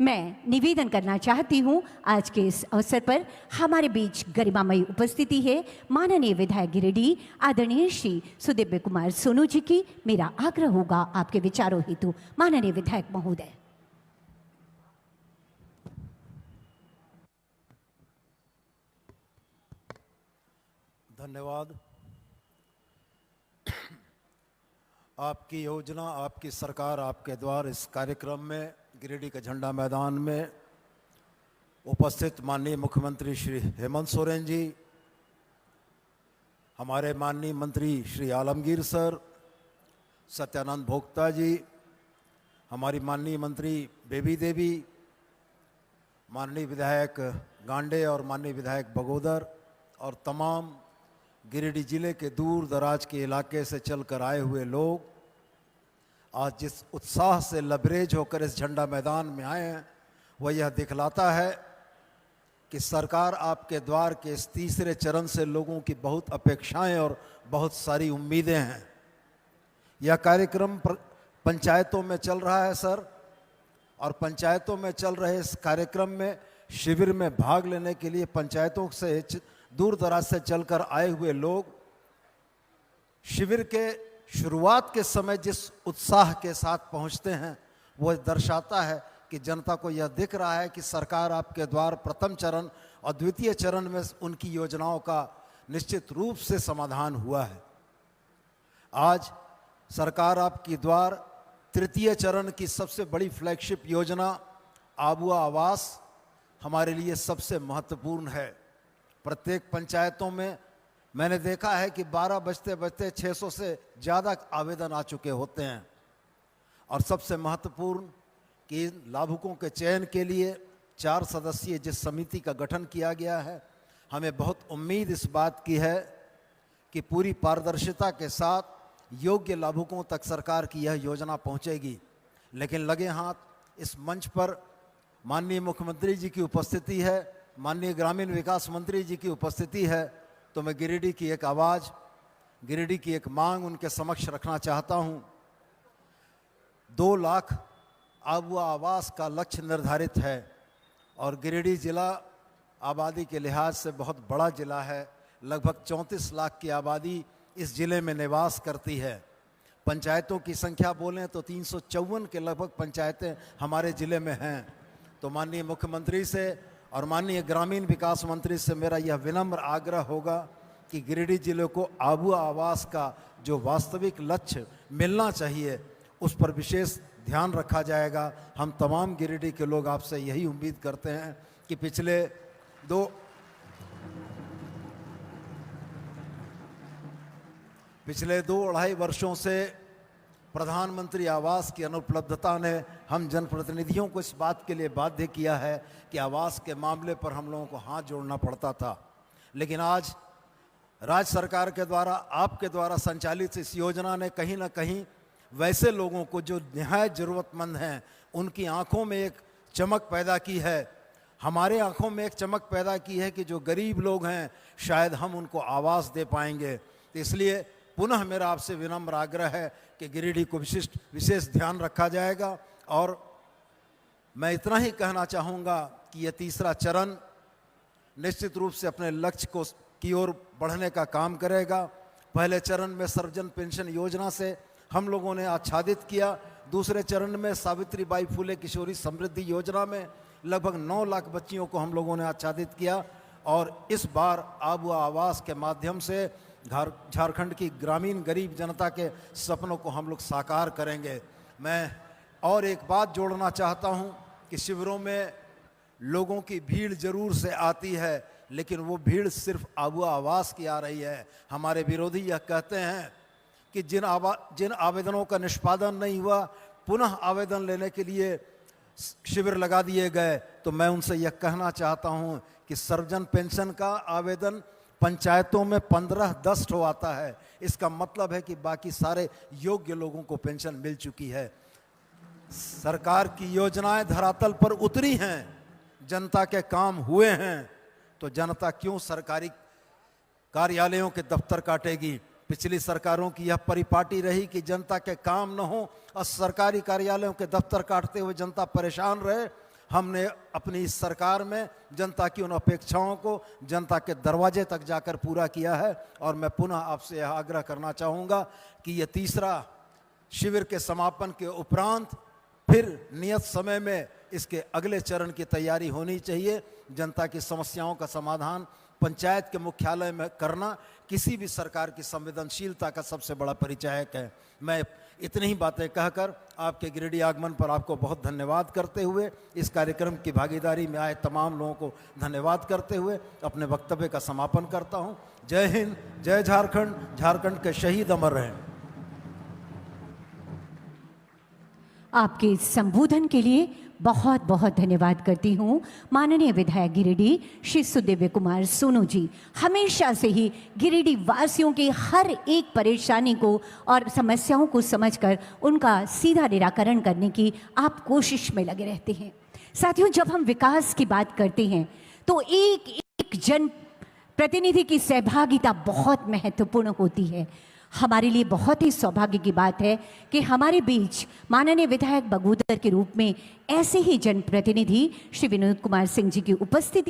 मैं निवेदन करना चाहती हूँ, आज के इस अवसर पर हमारे बीच गरिमामयी उपस्थिति है माननीय विधायक गिरिडीह आदरणीय श्री सुदिव्य कुमार सोनू जी की। मेरा आग्रह होगा आपके विचारों हेतु माननीय विधायक महोदय। धन्यवाद। आपकी योजना, आपकी सरकार, आपके द्वार इस कार्यक्रम में गिरिडीह के झंडा मैदान में उपस्थित माननीय मुख्यमंत्री श्री हेमंत सोरेन जी, हमारे माननीय मंत्री श्री आलमगीर सर, सत्यानंद भोक्ता जी, हमारी माननीय मंत्री बेबी देवी, माननीय विधायक गांडे और माननीय विधायक बगोदर और तमाम गिरिडीह जिले के दूर दराज के इलाके से चलकर आए हुए लोग आज जिस उत्साह से लबरेज होकर इस झंडा मैदान में आए हैं, वह यह दिखलाता है कि सरकार आपके द्वार के इस तीसरे चरण से लोगों की बहुत अपेक्षाएं और बहुत सारी उम्मीदें हैं। यह कार्यक्रम पंचायतों में चल रहा है सर, और पंचायतों में चल रहे इस कार्यक्रम में शिविर में भाग लेने के लिए पंचायतों से दूर दराज से चलकर आए हुए लोग शिविर के शुरुआत के समय जिस उत्साह के साथ पहुंचते हैं, वह दर्शाता है कि जनता को यह दिख रहा है कि सरकार आपके द्वार प्रथम चरण और द्वितीय चरण में उनकी योजनाओं का निश्चित रूप से समाधान हुआ है। आज सरकार आपकी द्वार तृतीय चरण की सबसे बड़ी फ्लैगशिप योजना आबुआ आवास हमारे लिए सबसे महत्वपूर्ण है। प्रत्येक पंचायतों में मैंने देखा है कि 12 बजते बजते 600 से ज़्यादा आवेदन आ चुके होते हैं, और सबसे महत्वपूर्ण कि लाभुकों के चयन के लिए 4 सदस्यीय जिस समिति का गठन किया गया है, हमें बहुत उम्मीद इस बात की है कि पूरी पारदर्शिता के साथ योग्य लाभुकों तक सरकार की यह योजना पहुंचेगी। लेकिन लगे हाथ इस मंच पर माननीय मुख्यमंत्री जी की उपस्थिति है, माननीय ग्रामीण विकास मंत्री जी की उपस्थिति है, तो मैं गिरिडीह की एक आवाज़, गिरिडीह की एक मांग उनके समक्ष रखना चाहता हूं। 2 लाख आबुआ आवास का लक्ष्य निर्धारित है, और गिरिडीह जिला आबादी के लिहाज से बहुत बड़ा जिला है। लगभग 34 लाख की आबादी इस जिले में निवास करती है। पंचायतों की संख्या बोलें तो 354 के लगभग पंचायतें हमारे ज़िले में हैं। तो माननीय मुख्यमंत्री से और माननीय ग्रामीण विकास मंत्री से मेरा यह विनम्र आग्रह होगा कि गिरिडीह जिले को आबुआ आवास का जो वास्तविक लक्ष्य मिलना चाहिए, उस पर विशेष ध्यान रखा जाएगा। हम तमाम गिरिडीह के लोग आपसे यही उम्मीद करते हैं कि पिछले 2-2.5 वर्षों से प्रधानमंत्री आवास की अनुपलब्धता ने हम जनप्रतिनिधियों को इस बात के लिए बाध्य किया है कि आवास के मामले पर हम लोगों को हाथ जोड़ना पड़ता था। लेकिन आज राज्य सरकार के द्वारा, आपके द्वारा संचालित इस योजना ने कहीं ना कहीं वैसे लोगों को जो निहायत ज़रूरतमंद हैं, उनकी आंखों में एक चमक पैदा की है। हमारे आंखों में एक चमक पैदा की है कि जो गरीब लोग हैं, शायद हम उनको आवास दे पाएंगे। तो इसलिए पुनः मेरा आपसे विनम्र आग्रह है कि गिरिडीह को विशेष ध्यान रखा जाएगा। और मैं इतना ही कहना चाहूँगा कि यह तीसरा चरण निश्चित रूप से अपने लक्ष्य की ओर बढ़ने का काम करेगा। पहले चरण में सर्वजन पेंशन योजना से हम लोगों ने आच्छादित किया। दूसरे चरण में सावित्रीबाई फुले किशोरी समृद्धि योजना में लगभग 9 लाख बच्चियों को हम लोगों ने आच्छादित किया। और इस बार आबुआ आवास के माध्यम से झारखंड की ग्रामीण गरीब जनता के सपनों को हम लोग साकार करेंगे। मैं और एक बात जोड़ना चाहता हूं कि शिविरों में लोगों की भीड़ जरूर से आती है, लेकिन वो भीड़ सिर्फ आबुआ आवास की आ रही है। हमारे विरोधी यह कहते हैं कि जिन आवेदनों का निष्पादन नहीं हुआ, पुनः आवेदन लेने के लिए शिविर लगा दिए गए। तो मैं उनसे यह कहना चाहता हूं कि सर्वजन पेंशन का आवेदन पंचायतों में 15-10 ठो आता है। इसका मतलब है कि बाकी सारे योग्य लोगों को पेंशन मिल चुकी है। सरकार की योजनाएं धरातल पर उतरी हैं, जनता के काम हुए हैं, तो जनता क्यों सरकारी कार्यालयों के दफ्तर काटेगी। पिछली सरकारों की यह परिपाटी रही कि जनता के काम न हो और सरकारी कार्यालयों के दफ्तर काटते हुए जनता परेशान रहे। हमने अपनी इस सरकार में जनता की उन अपेक्षाओं को जनता के दरवाजे तक जाकर पूरा किया है। और मैं पुनः आपसे यह आग्रह करना चाहूँगा कि ये तीसरा शिविर के समापन के उपरांत फिर नियत समय में इसके अगले चरण की तैयारी होनी चाहिए। जनता की समस्याओं का समाधान पंचायत के मुख्यालय में करना किसी भी सरकार की संवेदनशीलता का सबसे बड़ा परिचायक है। मैं इतनी ही बातें कहकर आपके गिरिडीह आगमन पर आपको बहुत धन्यवाद करते हुए, इस कार्यक्रम की भागीदारी में आए तमाम लोगों को धन्यवाद करते हुए अपने वक्तव्य का समापन करता हूं। जय हिंद, जय झारखंड, झारखंड के शहीद अमर रहें। आपके संबोधन के लिए बहुत बहुत धन्यवाद करती हूँ माननीय विधायक गिरिडीह श्री सुदिव्य कुमार सोनू जी। हमेशा से ही गिरिडीह वासियों के हर एक परेशानी को और समस्याओं को समझकर उनका सीधा निराकरण करने की आप कोशिश में लगे रहते हैं। साथियों, जब हम विकास की बात करते हैं तो एक एक जन प्रतिनिधि की सहभागिता बहुत महत्वपूर्ण होती है। हमारे लिए बहुत ही सौभाग्य की बात है कि हमारे बीच माननीय विधायक बगोदर के रूप में ऐसे ही जनप्रतिनिधि श्री विनोद कुमार सिंह जी की उपस्थिति